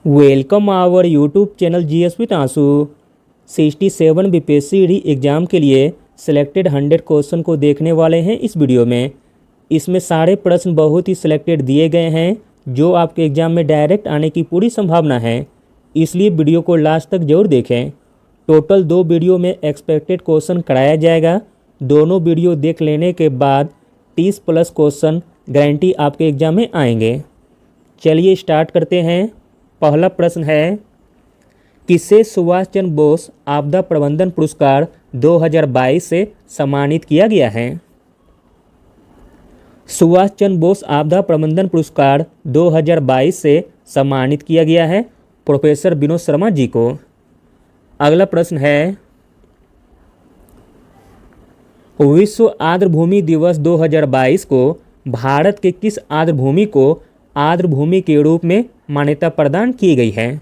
Welcome our YouTube channel GS with Ansu. 67 BPSC exam के लिए selected 100 question को देखने वाले हैं इस वीडियो में। इसमें सारे प्रश्न बहुत ही सिलेक्टेड दिए गए हैं जो आपके एग्ज़ाम में डायरेक्ट आने की पूरी संभावना है, इसलिए वीडियो को लास्ट तक जरूर देखें। टोटल 2 वीडियो में एक्सपेक्टेड क्वेश्चन कराया जाएगा। दोनों वीडियो देख लेने के बाद 30+ क्वेश्चन गारंटी आपके एग्ज़ाम में आएंगे। चलिए स्टार्ट करते हैं। पहला प्रश्न है, किसे सुभाष चंद्र बोस आपदा प्रबंधन पुरस्कार 2022 से सम्मानित किया गया है? सुभाष चंद्र बोस आपदा प्रबंधन पुरस्कार 2022 से सम्मानित किया गया है प्रोफेसर विनोद शर्मा जी को। अगला प्रश्न है, विश्व आर्द्रभूमि दिवस 2022 को भारत के किस आर्द्रभूमि को आर्द्रभूमि के रूप में मान्यता प्रदान की गई है?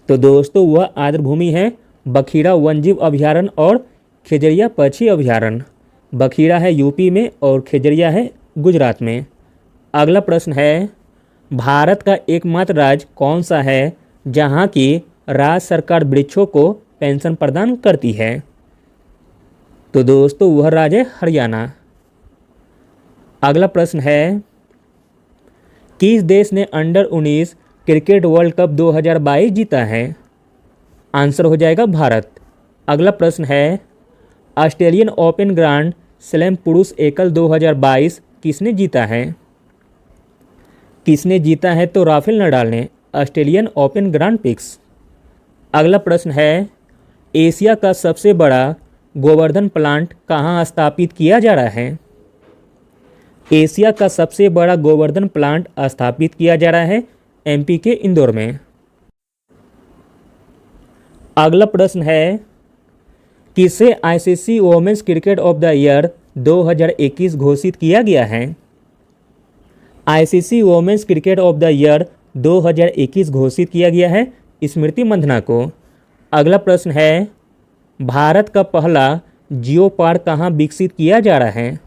तो दोस्तों वह आर्द्रभूमि है बखीरा वन्यजीव अभयारण्य और खेजरिया पक्षी अभयारण्य। बखीरा है यूपी में और खेजरिया है गुजरात में। अगला प्रश्न है, भारत का एकमात्र राज्य कौन सा है जहां की राज्य सरकार वृक्षों को पेंशन प्रदान करती है? तो दोस्तों वह राज्य है हरियाणा। अगला प्रश्न है, किस देश ने अंडर 19 क्रिकेट वर्ल्ड कप 2022 जीता है? आंसर हो जाएगा भारत। अगला प्रश्न है, ऑस्ट्रेलियन ओपन ग्रैंड स्लैम पुरुष एकल 2022 किसने जीता है? किसने जीता है? तो राफेल नडाल ने ऑस्ट्रेलियन ओपन ग्रैंड प्रिक्स। अगला प्रश्न है, एशिया का सबसे बड़ा गोवर्धन प्लांट कहाँ स्थापित किया जा रहा है? एशिया का सबसे बड़ा गोवर्धन प्लांट स्थापित किया जा रहा है एमपी के इंदौर में। अगला प्रश्न है, किसे ICC women's cricket of the year 2021 घोषित किया गया है? ICC women's cricket of the year 2021 घोषित किया गया है स्मृति मंधाना को। अगला प्रश्न है, भारत का पहला जियो पार्क कहाँ विकसित किया जा रहा है?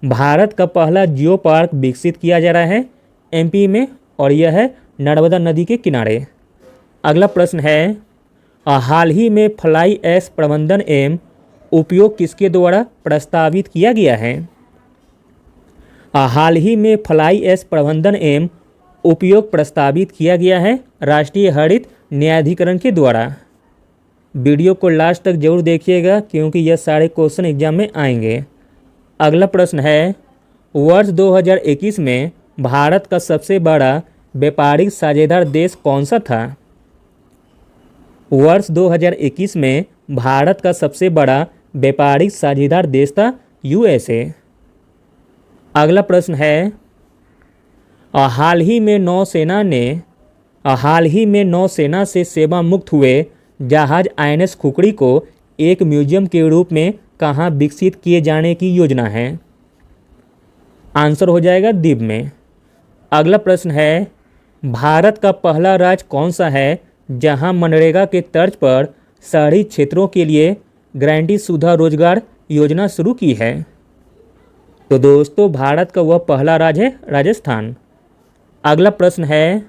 भारत का पहला जियो पार्क विकसित किया जा रहा है एमपी में और यह है नर्मदा नदी के किनारे। अगला प्रश्न है, हाल ही में फ्लाई ऐश प्रबंधन एवं उपयोग किसके द्वारा प्रस्तावित किया गया है? हाल ही में फ्लाई ऐश प्रबंधन एवं उपयोग प्रस्तावित किया गया है राष्ट्रीय हरित न्यायाधिकरण के द्वारा। वीडियो को लास्ट तक जरूर देखिएगा क्योंकि यह सारे क्वेश्चन एग्जाम में आएंगे। अगला प्रश्न है, वर्ष 2021 में भारत का सबसे बड़ा व्यापारिक साझेदार देश कौन सा था? वर्ष 2021 में भारत का सबसे बड़ा व्यापारिक साझेदार देश था यूएसए। अगला प्रश्न है, हाल ही में नौसेना से सेवा मुक्त हुए जहाज आईएनएस खुखड़ी को एक म्यूजियम के रूप में कहाँ विकसित किए जाने की योजना है? आंसर हो जाएगा द्वीप में। अगला प्रश्न है, भारत का पहला राज्य कौन सा है जहां मनरेगा के तर्ज पर शहरी क्षेत्रों के लिए गारंटी शुदा रोजगार योजना शुरू की है? तो दोस्तों भारत का वह पहला राज्य है राजस्थान। अगला प्रश्न है,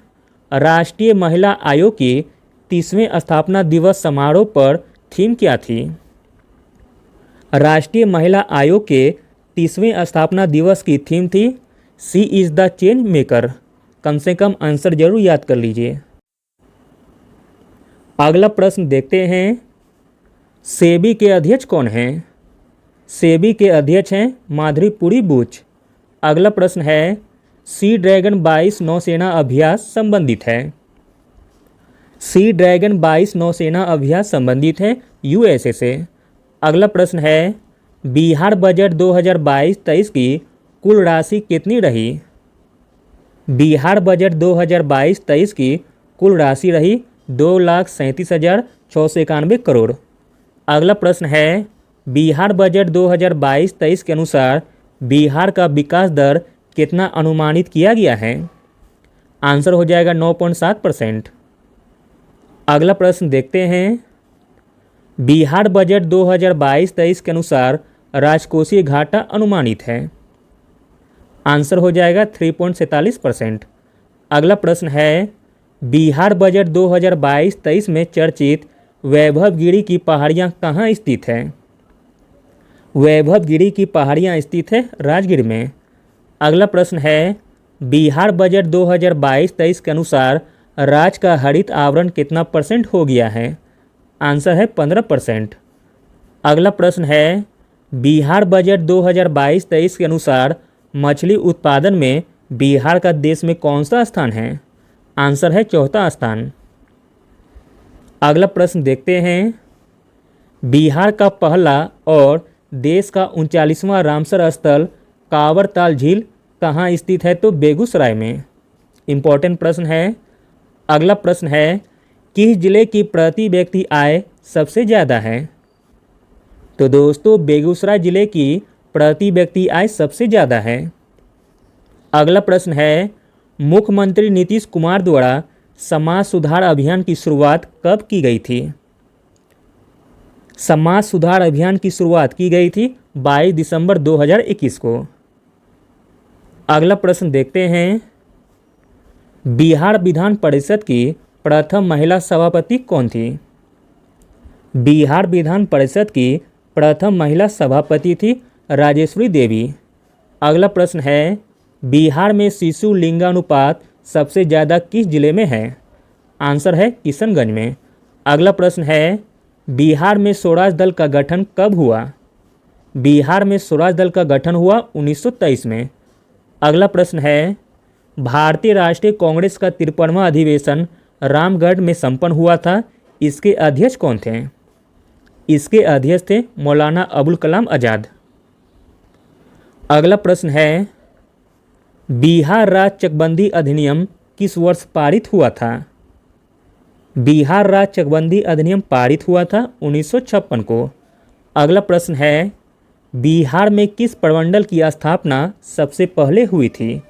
राष्ट्रीय महिला आयोग की 30वें स्थापना दिवस समारोह पर थीम क्या थी? राष्ट्रीय महिला आयोग के 30वें स्थापना दिवस की थीम थी सी इज़ द चेंज मेकर। कम से कम आंसर जरूर याद कर लीजिए। अगला प्रश्न देखते हैं, सेबी के अध्यक्ष कौन हैं? सेबी के अध्यक्ष हैं माधुरी पुरी बुच। अगला प्रश्न है, सी ड्रैगन 22 नौसेना अभ्यास संबंधित है? सी ड्रैगन 22 नौसेना अभ्यास संबंधित है यूएसए से। अगला प्रश्न है, बिहार बजट 2022-23 की कुल राशि कितनी रही? बिहार बजट 2022-23 की कुल राशि रही 2,37,691 करोड़। अगला प्रश्न है, बिहार बजट 2022-23 के अनुसार बिहार का विकास दर कितना अनुमानित किया गया है? आंसर हो जाएगा 9.7%। अगला प्रश्न देखते हैं, बिहार बजट 2022-23 के अनुसार राजकोषीय घाटा अनुमानित है? आंसर हो जाएगा 3.47%। अगला प्रश्न है, बिहार बजट 2022-23 में चर्चित वैभवगिरी की पहाड़ियाँ कहाँ स्थित है? वैभवगिरी की पहाड़ियाँ स्थित है राजगीर में। अगला प्रश्न है, बिहार बजट 2022-23 के अनुसार राज्य का हरित आवरण कितना % हो गया है? आंसर है 15%। अगला प्रश्न है, बिहार बजट 2022-23 के अनुसार मछली उत्पादन में बिहार का देश में कौन सा स्थान है? आंसर है चौथा स्थान। अगला प्रश्न देखते हैं, बिहार का पहला और देश का 39वां रामसर स्थल कांवरताल झील कहाँ स्थित है? तो बेगूसराय में। इम्पोर्टेंट प्रश्न है। अगला प्रश्न है, किस जिले की प्रति व्यक्ति आय सबसे ज़्यादा है? तो दोस्तों बेगूसराय जिले की प्रति व्यक्ति आय सबसे ज़्यादा है। अगला प्रश्न है, मुख्यमंत्री नीतीश कुमार द्वारा समाज सुधार अभियान की शुरुआत कब की गई थी? समाज सुधार अभियान की शुरुआत की गई थी 22 दिसंबर 2021 को। अगला प्रश्न देखते हैं, बिहार विधान परिषद की प्रथम महिला सभापति कौन थी? बिहार विधान परिषद की प्रथम महिला सभापति थी राजेश्वरी देवी। अगला प्रश्न है, बिहार में शिशु लिंगानुपात सबसे ज़्यादा किस जिले में है? आंसर है किशनगंज में। अगला प्रश्न है, बिहार में स्वराज दल का गठन कब हुआ? बिहार में स्वराज दल का गठन हुआ 1923 में। अगला प्रश्न है, भारतीय राष्ट्रीय कांग्रेस का 53वां अधिवेशन रामगढ़ में संपन्न हुआ था। इसके अध्यक्ष कौन थे? इसके अध्यक्ष थे मौलाना अबुल कलाम आज़ाद। अगला प्रश्न है, बिहार राज्य चकबंदी अधिनियम किस वर्ष पारित हुआ था? बिहार राज्य चकबंदी अधिनियम पारित हुआ था 1956 को। अगला प्रश्न है, बिहार में किस प्रमंडल की स्थापना सबसे पहले हुई थी?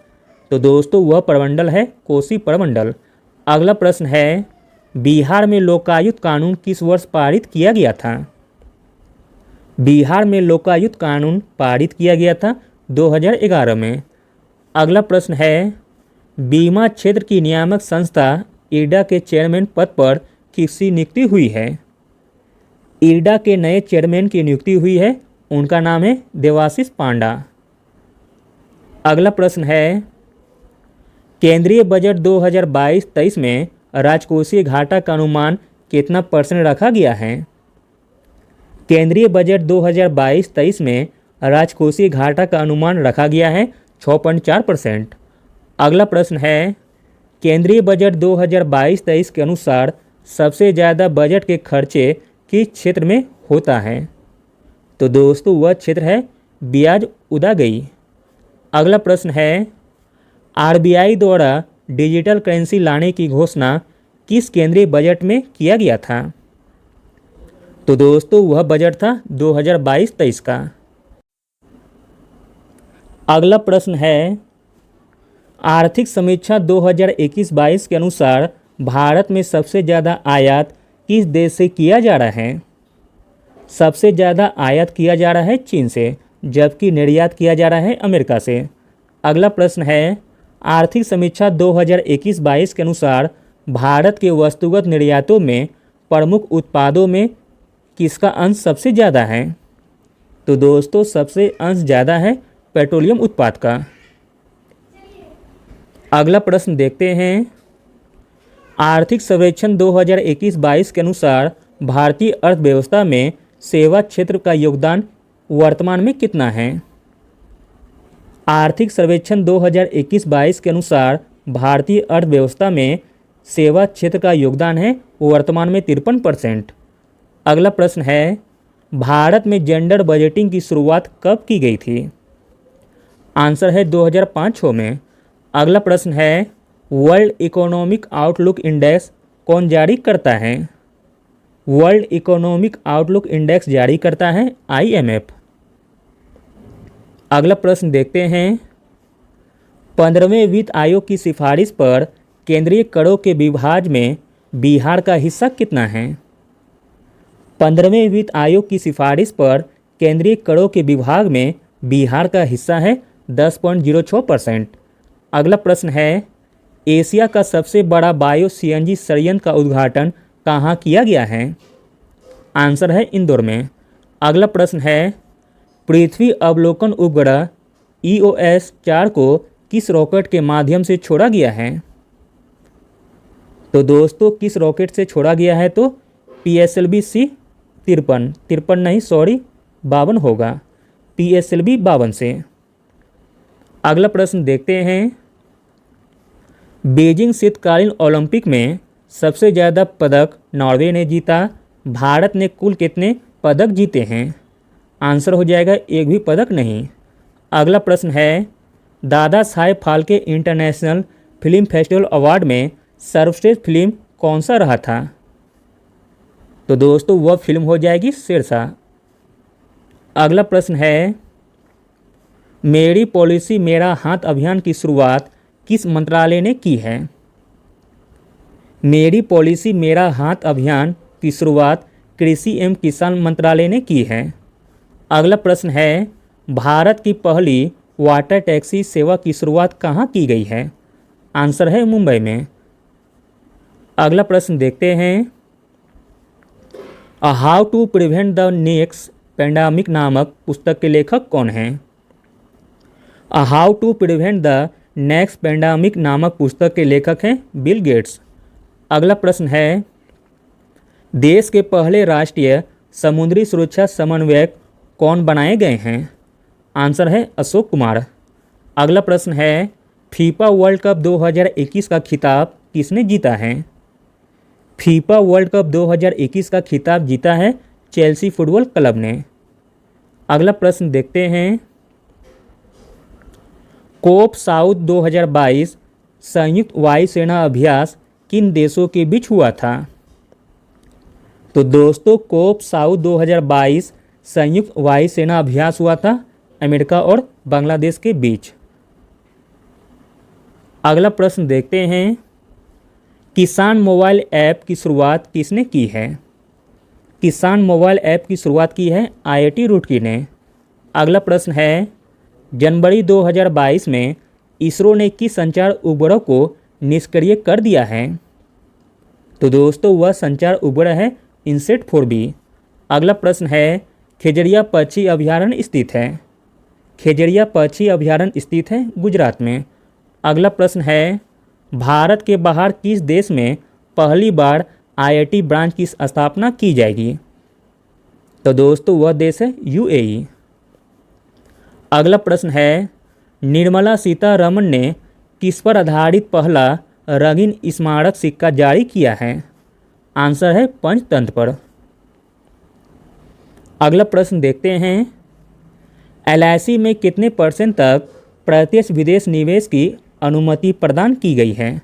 तो दोस्तों वह प्रमंडल है कोसी प्रमंडल। अगला प्रश्न है, बिहार में लोकायुक्त कानून किस वर्ष पारित किया गया था? बिहार में लोकायुक्त कानून पारित किया गया था 2011 में। अगला प्रश्न है, बीमा क्षेत्र की नियामक संस्था इरडा के चेयरमैन पद पर किसकी नियुक्ति हुई है? इरडा के नए चेयरमैन की नियुक्ति हुई है, उनका नाम है देवाशीष पांडा। अगला प्रश्न है, केंद्रीय बजट 2022-23 में राजकोषीय घाटा का अनुमान कितना % रखा गया है? केंद्रीय बजट 2022-23 में राजकोषीय घाटा का अनुमान रखा गया है 6.4%। अगला प्रश्न है, केंद्रीय बजट 2022-23 के अनुसार सबसे ज़्यादा बजट के खर्चे किस क्षेत्र में होता है? तो दोस्तों वह क्षेत्र है ब्याज उदागई। अगला प्रश्न है, आरबीआई द्वारा डिजिटल करेंसी लाने की घोषणा किस केंद्रीय बजट में किया गया था? तो दोस्तों वह बजट था 2022-23 का। अगला प्रश्न है, आर्थिक समीक्षा 2021-22 के अनुसार भारत में सबसे ज़्यादा आयात किस देश से किया जा रहा है? सबसे ज़्यादा आयात किया जा रहा है चीन से, जबकि निर्यात किया जा रहा है अमेरिका से। अगला प्रश्न है, आर्थिक समीक्षा 2021-22 के अनुसार भारत के वस्तुगत निर्यातों में प्रमुख उत्पादों में किसका अंश सबसे ज़्यादा है? तो दोस्तों सबसे अंश ज़्यादा है पेट्रोलियम उत्पाद का। अगला प्रश्न देखते हैं, आर्थिक सर्वेक्षण 2021-22 के अनुसार भारतीय अर्थव्यवस्था में सेवा क्षेत्र का योगदान वर्तमान में कितना है? आर्थिक सर्वेक्षण 2021-22 के अनुसार भारतीय अर्थव्यवस्था में सेवा क्षेत्र का योगदान है वर्तमान में 53%। अगला प्रश्न है, भारत में जेंडर बजटिंग की शुरुआत कब की गई थी? आंसर है 2005 में। अगला प्रश्न है, वर्ल्ड इकोनॉमिक आउटलुक इंडेक्स कौन जारी करता है? वर्ल्ड इकोनॉमिक आउटलुक इंडेक्स जारी करता है IMF। अगला प्रश्न देखते हैं, 15वें वित्त आयोग की सिफारिश पर केंद्रीय करों के विभाजन में बिहार का हिस्सा कितना है? 15वें वित्त आयोग की सिफारिश पर केंद्रीय करों के विभाग में बिहार का हिस्सा है 10.06%। अगला प्रश्न है, एशिया का सबसे बड़ा बायो सीएनजी संयंत्र का उद्घाटन कहाँ किया गया है? आंसर है इंदौर में। अगला प्रश्न है पृथ्वी अवलोकन उपग्रह EOS-4 को किस रॉकेट के माध्यम से छोड़ा गया है? तो दोस्तों किस रॉकेट से छोड़ा गया है? तो PSLV-C 53 नहीं सॉरी 52 होगा, PSLV-52 से। अगला प्रश्न देखते हैं बीजिंग शीतकालीन ओलंपिक में सबसे ज़्यादा पदक नॉर्वे ने जीता, भारत ने कुल कितने पदक जीते हैं? आंसर हो जाएगा एक भी पदक नहीं। अगला प्रश्न है Dada Saheb Phalke international film festival award में सर्वश्रेष्ठ फिल्म कौन सा रहा था? तो दोस्तों वह फिल्म हो जाएगी शेरशाह। अगला प्रश्न है मेरी पॉलिसी मेरा हाथ अभियान की शुरुआत किस मंत्रालय ने की है? मेरी पॉलिसी मेरा हाथ अभियान की शुरुआत कृषि एवं किसान मंत्रालय ने की है। अगला प्रश्न है भारत की पहली वाटर टैक्सी सेवा की शुरुआत कहाँ की गई है? आंसर है मुंबई में। अगला प्रश्न देखते हैं how to prevent the next pandemic नामक पुस्तक के लेखक कौन हैं? How to prevent the next pandemic नामक पुस्तक के लेखक हैं बिल गेट्स। अगला प्रश्न है देश के पहले राष्ट्रीय समुद्री सुरक्षा समन्वयक कौन बनाए गए हैं? आंसर है अशोक कुमार। अगला प्रश्न है फीफा वर्ल्ड कप 2021 का खिताब किसने जीता है? फीफा वर्ल्ड कप 2021 का खिताब जीता है चेल्सी फुटबॉल क्लब ने। अगला प्रश्न देखते हैं कोप साउथ 2022 संयुक्त वायुसेना अभ्यास किन देशों के बीच हुआ था? तो दोस्तों कोप साउथ 2022 संयुक्त वायुसेना अभ्यास हुआ था अमेरिका और बांग्लादेश के बीच। अगला प्रश्न देखते हैं किसान मोबाइल ऐप की शुरुआत किसने की है? किसान मोबाइल ऐप की शुरुआत की है IIT रुड़की ने। अगला प्रश्न है जनवरी 2022 में इसरो ने किस संचार उपग्रह को निष्क्रिय कर दिया है? तो दोस्तों वह संचार उपग्रह है इनसेट 4B। अगला प्रश्न है खेजड़िया पक्षी अभयारण्य स्थित है? खेजड़िया पक्षी अभयारण्य स्थित है गुजरात में। अगला प्रश्न है भारत के बाहर किस देश में पहली बार IIT ब्रांच की स्थापना की जाएगी? तो दोस्तों वह देश है UAE। अगला प्रश्न है निर्मला सीतारमण ने किस पर आधारित पहला रंगीन स्मारक सिक्का जारी किया है? आंसर है पंचतंत्र पर। अगला प्रश्न देखते हैं LIC में कितने % तक प्रत्यक्ष विदेश निवेश की अनुमति प्रदान की गई है?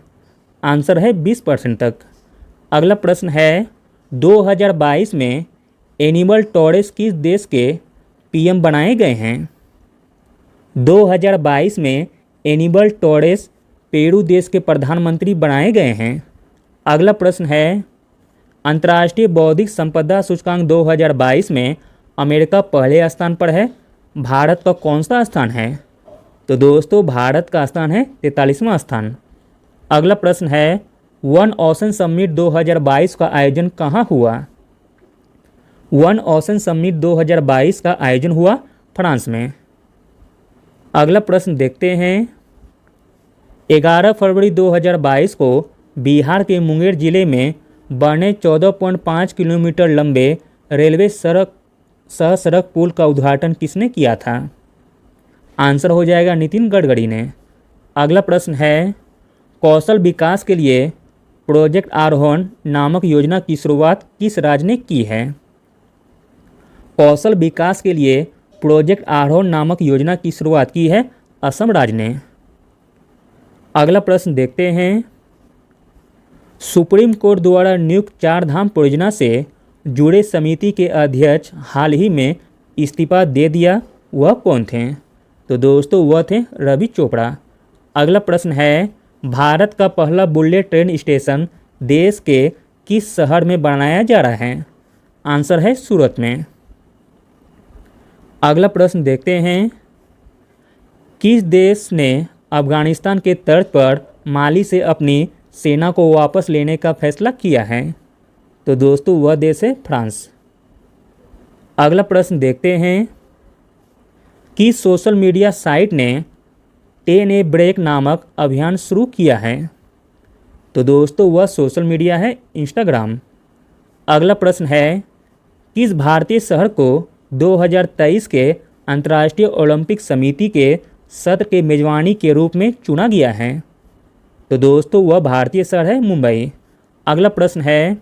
आंसर है 20% तक। अगला प्रश्न है 2022 में एनिमल टोरेस किस देश के PM बनाए गए हैं? 2022 में एनिमल टोरेस पेरू देश के प्रधानमंत्री बनाए गए हैं। अगला प्रश्न है अंतर्राष्ट्रीय बौद्धिक संपदा सूचकांक 2022 में अमेरिका पहले स्थान पर है, भारत का कौन सा स्थान है? तो दोस्तों भारत का स्थान है 43वां स्थान। अगला प्रश्न है वन ओशन समिट 2022 का आयोजन कहाँ हुआ? वन ओशन समिट 2022 का आयोजन हुआ फ्रांस में। अगला प्रश्न देखते हैं 11 फरवरी 2022 को बिहार के मुंगेर जिले में बने 14.5 किलोमीटर लंबे रेलवे सह सड़क पुल का उद्घाटन किसने किया था? आंसर हो जाएगा नितिन गडकरी ने। अगला प्रश्न है कौशल विकास के लिए प्रोजेक्ट आरोहण नामक योजना की शुरुआत किस राज्य ने की है? कौशल विकास के लिए प्रोजेक्ट आरोहण नामक योजना की शुरुआत की है असम राज्य ने। अगला प्रश्न देखते हैं सुप्रीम कोर्ट द्वारा नियुक्त चार धाम परियोजना से जुड़े समिति के अध्यक्ष हाल ही में इस्तीफा दे दिया, वह कौन थे? तो दोस्तों वह थे रवि चोपड़ा। अगला प्रश्न है भारत का पहला बुलेट ट्रेन स्टेशन देश के किस शहर में बनाया जा रहा है? आंसर है सूरत में। अगला प्रश्न देखते हैं किस देश ने अफगानिस्तान के तर्ज पर माली से अपनी सेना को वापस लेने का फैसला किया है? तो दोस्तों वह देश है फ्रांस। अगला प्रश्न देखते हैं कि सोशल मीडिया साइट ने 10 ए ब्रेक नामक अभियान शुरू किया है? तो दोस्तों वह सोशल मीडिया है इंस्टाग्राम। अगला प्रश्न है किस भारतीय शहर को 2023 के अंतर्राष्ट्रीय ओलंपिक समिति के सत्र के मेजबानी के रूप में चुना गया है? तो दोस्तों वह भारतीय शहर है मुंबई। अगला प्रश्न है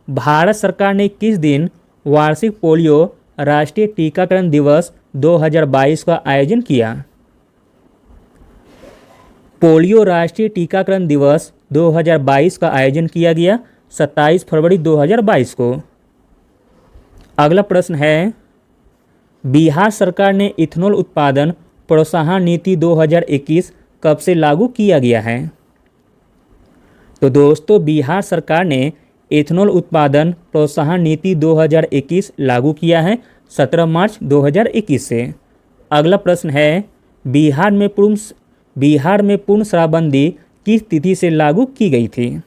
भारत सरकार ने किस दिन वार्षिक पोलियो राष्ट्रीय टीकाकरण दिवस 2022 का आयोजन किया? पोलियो राष्ट्रीय टीकाकरण दिवस 2022 का आयोजन किया गया 27 फरवरी 2022 को। अगला प्रश्न है बिहार सरकार ने इथेनॉल उत्पादन प्रोत्साहन नीति 2021 कब से लागू किया गया है? तो दोस्तों बिहार सरकार ने इथेनॉल उत्पादन प्रोत्साहन नीति 2021 लागू किया है 17 मार्च 2021 से। अगला प्रश्न है बिहार में पूर्ण शराबबंदी किस तिथि से लागू की गई थी?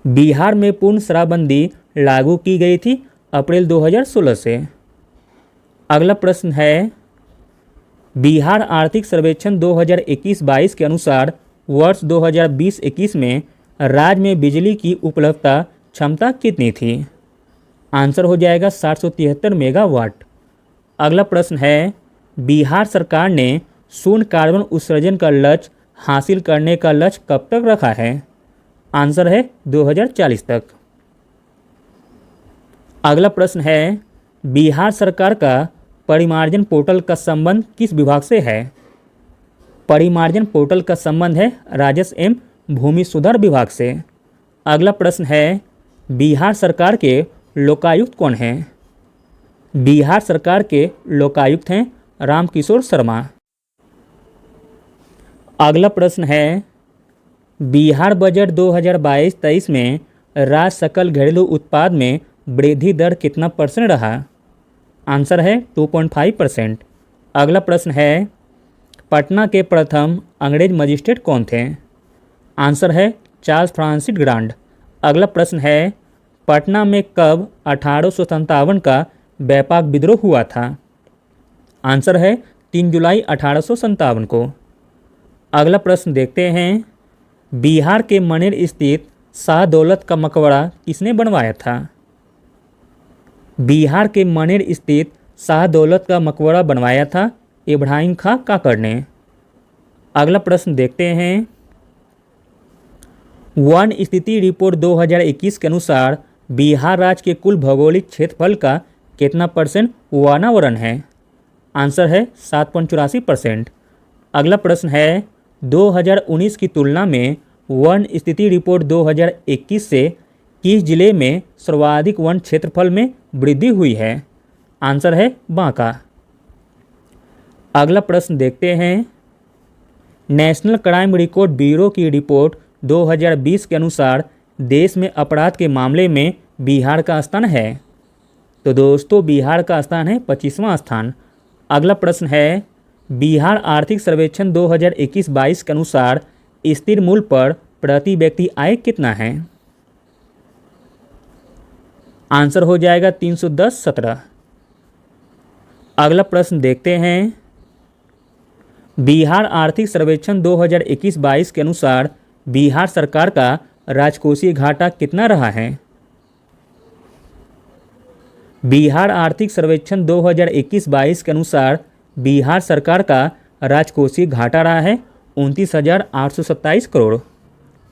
बिहार में पूर्ण शराबबंदी लागू की गई थी अप्रैल 2016 से। अगला प्रश्न है बिहार आर्थिक सर्वेक्षण 2021-22 के अनुसार वर्ष 2020-21 में राज्य में बिजली की उपलब्धता क्षमता कितनी थी? आंसर हो जाएगा 773 मेगावाट। अगला प्रश्न है बिहार सरकार ने शून्य कार्बन उत्सर्जन का लक्ष्य हासिल करने का लक्ष्य कब तक रखा है? आंसर है 2040 तक। अगला प्रश्न है बिहार सरकार का परिमार्जन पोर्टल का संबंध किस विभाग से है? परिमार्जन पोर्टल का संबंध है राजस्व एवं भूमि सुधार विभाग से। अगला प्रश्न है बिहार सरकार के लोकायुक्त कौन हैं? बिहार सरकार के लोकायुक्त हैं रामकिशोर शर्मा। अगला प्रश्न है बिहार बजट 2022-23 में राज्य सकल घरेलू उत्पाद में वृद्धि दर कितना % रहा? आंसर है 2.5%। अगला प्रश्न है पटना के प्रथम अंग्रेज मजिस्ट्रेट कौन थे? आंसर है चार्ल्स फ्रांसिस ग्रांड। अगला प्रश्न है पटना में कब 1857 का व्यापक विद्रोह हुआ था? आंसर है 3 जुलाई 1857 को। अगला प्रश्न देखते हैं बिहार के मनेर स्थित शाह दौलत का मकबरा किसने बनवाया था? बिहार के मनेर स्थित शाह दौलत का मकबरा बनवाया था इब्राहिम खां काकड़ ने। अगला प्रश्न देखते हैं वन स्थिति रिपोर्ट 2021 के अनुसार बिहार राज्य के कुल भौगोलिक क्षेत्रफल का कितना % वनावरण है? आंसर है 7.84%। अगला प्रश्न है 2019 की तुलना में वन स्थिति रिपोर्ट 2021 से किस जिले में सर्वाधिक वन क्षेत्रफल में वृद्धि हुई है? आंसर है बांका। अगला प्रश्न देखते हैं नेशनल क्राइम रिकॉर्ड ब्यूरो की रिपोर्ट 2020 के अनुसार देश में अपराध के मामले में बिहार का स्थान है? तो दोस्तों बिहार का स्थान है 25वां स्थान। अगला प्रश्न है बिहार आर्थिक सर्वेक्षण 2021-22 के अनुसार स्थिर मूल्य पर प्रति व्यक्ति आय कितना है? आंसर हो जाएगा 310.17। अगला प्रश्न देखते हैं बिहार आर्थिक सर्वेक्षण 2021-22 के अनुसार बिहार सरकार का राजकोषीय घाटा कितना रहा है? बिहार आर्थिक सर्वेक्षण 2021-22 के अनुसार बिहार सरकार का राजकोषीय घाटा रहा है 29,827 करोड़।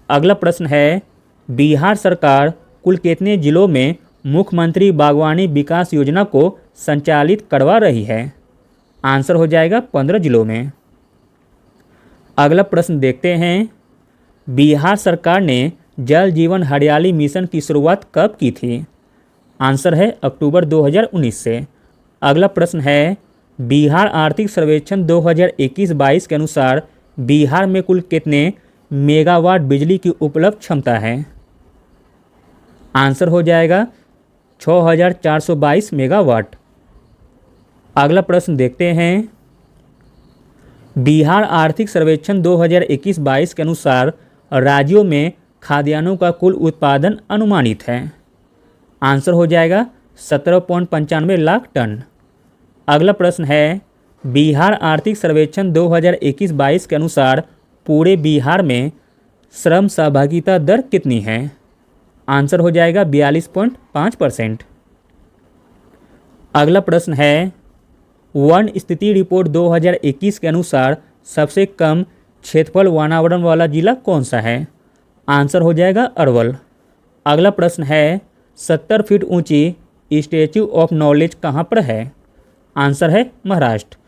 अगला प्रश्न है बिहार सरकार कुल कितने जिलों में मुख्यमंत्री बागवानी विकास योजना को संचालित करवा रही है? आंसर हो जाएगा 15 जिलों में। अगला प्रश्न देखते हैं बिहार सरकार ने जल जीवन हरियाली मिशन की शुरुआत कब की थी? आंसर है अक्टूबर 2019 से। अगला प्रश्न है बिहार आर्थिक सर्वेक्षण 2021-22 के अनुसार बिहार में कुल कितने मेगावाट बिजली की उपलब्ध क्षमता है? आंसर हो जाएगा 6,422 मेगावाट। अगला प्रश्न देखते हैं बिहार आर्थिक सर्वेक्षण 2021-22 के अनुसार राज्यों में खाद्यान्नों का कुल उत्पादन अनुमानित है। आंसर हो जाएगा 17.95 लाख टन। अगला प्रश्न है, बिहार आर्थिक सर्वेक्षण 2021-22 के अनुसार पूरे बिहार में श्रम सहभागिता दर कितनी है? आंसर हो जाएगा 42.5%। अगला प्रश्न है, वन स्थिति रिपोर्ट 2021 के अनुसार सबसे कम क्षेत्रफल वातावरण वाला जिला कौन सा है? आंसर हो जाएगा अरवल। अगला प्रश्न है, 70 फीट ऊंची स्टैच्यू ऑफ नॉलेज कहाँ पर है? आंसर है महाराष्ट्र।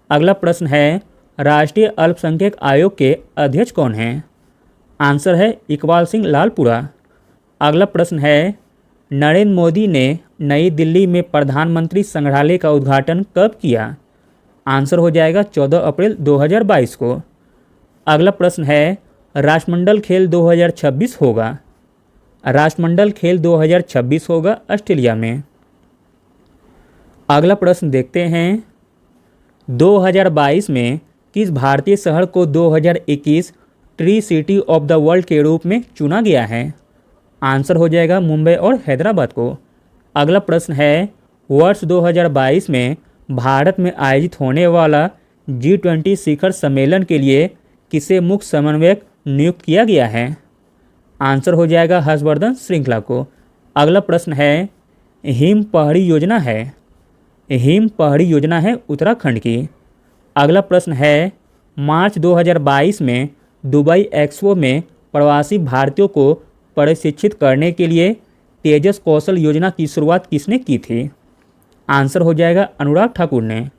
अगला प्रश्न है, राष्ट्रीय अल्पसंख्यक आयोग के अध्यक्ष कौन हैं? आंसर है इकबाल सिंह लालपुरा। अगला प्रश्न है, नरेंद्र मोदी ने नई दिल्ली में प्रधानमंत्री संग्रहालय का उद्घाटन कब किया? आंसर हो जाएगा 14 अप्रैल 2022 को। अगला प्रश्न है, राष्ट्रमंडल खेल 2026 होगा? राष्ट्रमंडल खेल 2026 होगा ऑस्ट्रेलिया में। अगला प्रश्न देखते हैं, 2022 में किस भारतीय शहर को 2021 tree city of the world के रूप में चुना गया है? आंसर हो जाएगा मुंबई और हैदराबाद को। अगला प्रश्न है, वर्ष 2022 में भारत में आयोजित होने वाला G20 शिखर सम्मेलन के लिए किसे मुख्य समन्वयक नियुक्त किया गया है? आंसर हो जाएगा हर्षवर्धन श्रृंखला को। अगला प्रश्न है, हिम पहाड़ी योजना है? हिम पहाड़ी योजना है उत्तराखंड की। अगला प्रश्न है, मार्च 2022 में दुबई एक्सपो में प्रवासी भारतीयों को प्रशिक्षित करने के लिए तेजस कौशल योजना की शुरुआत किसने की थी? आंसर हो जाएगा अनुराग ठाकुर ने।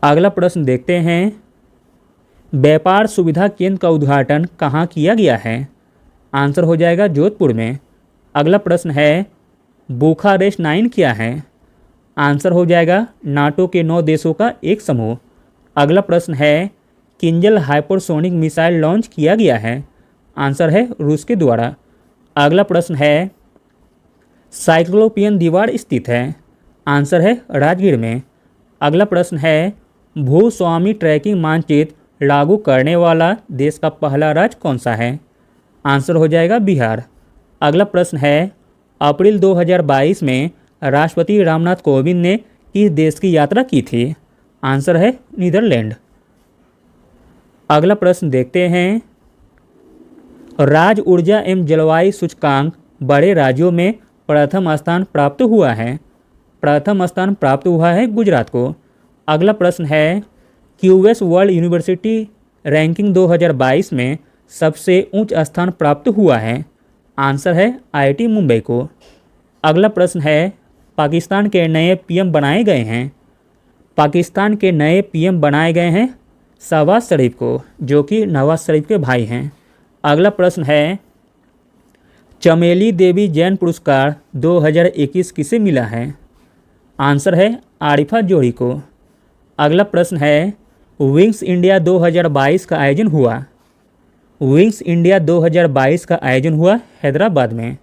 अगला प्रश्न देखते हैं, व्यापार सुविधा केंद्र का उद्घाटन कहाँ किया गया है? आंसर हो जाएगा जोधपुर में। अगला प्रश्न है, बुखारेस्ट 9 क्या है? आंसर हो जाएगा नाटो के 9 देशों का एक समूह। अगला प्रश्न है, किंजल हाइपरसोनिक मिसाइल लॉन्च किया गया है? आंसर है रूस के द्वारा। अगला प्रश्न है, साइक्लोपियन दीवार स्थित है? आंसर है राजगीर में। अगला प्रश्न है, भूस्वामी ट्रैकिंग मानचित्र लागू करने वाला देश का पहला राज्य कौन सा है? आंसर हो जाएगा बिहार। अगला प्रश्न है, अप्रैल 2022 में राष्ट्रपति रामनाथ कोविंद ने किस देश की यात्रा की थी? आंसर है नीदरलैंड। अगला प्रश्न देखते हैं, राज्य ऊर्जा एवं जलवायु सूचकांक बड़े राज्यों में प्रथम स्थान प्राप्त हुआ है? प्रथम स्थान प्राप्त हुआ है गुजरात को। अगला प्रश्न है, क्यूएस वर्ल्ड यूनिवर्सिटी रैंकिंग 2022 में सबसे ऊंच स्थान प्राप्त हुआ है? आंसर है आईआईटी मुंबई को। अगला प्रश्न है, पाकिस्तान के नए पीएम बनाए गए हैं? पाकिस्तान के नए पीएम बनाए गए हैं शहबाज शरीफ को, जो कि नवाज शरीफ के भाई हैं। अगला प्रश्न है, चमेली देवी जैन पुरस्कार 2021 किसे मिला है? आंसर है आरिफा जोड़ी को। अगला प्रश्न है, विंग्स इंडिया 2022 का आयोजन हुआ? विंग्स इंडिया 2022 का आयोजन हुआ हैदराबाद में।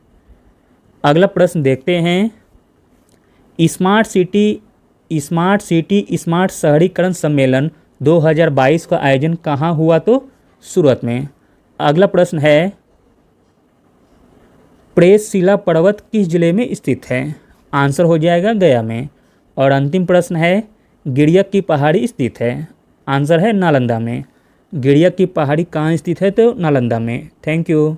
अगला प्रश्न देखते हैं, स्मार्ट सिटी स्मार्ट शहरीकरण सम्मेलन 2022 का आयोजन कहाँ हुआ? तो सूरत में। अगला प्रश्न है, प्रेस शिला पर्वत किस जिले में स्थित है? आंसर हो जाएगा गया में। और अंतिम प्रश्न है, गिरियक की पहाड़ी स्थित है? आंसर है नालंदा में। गिरियक की पहाड़ी कहाँ स्थित है? तो नालंदा में। Thank you.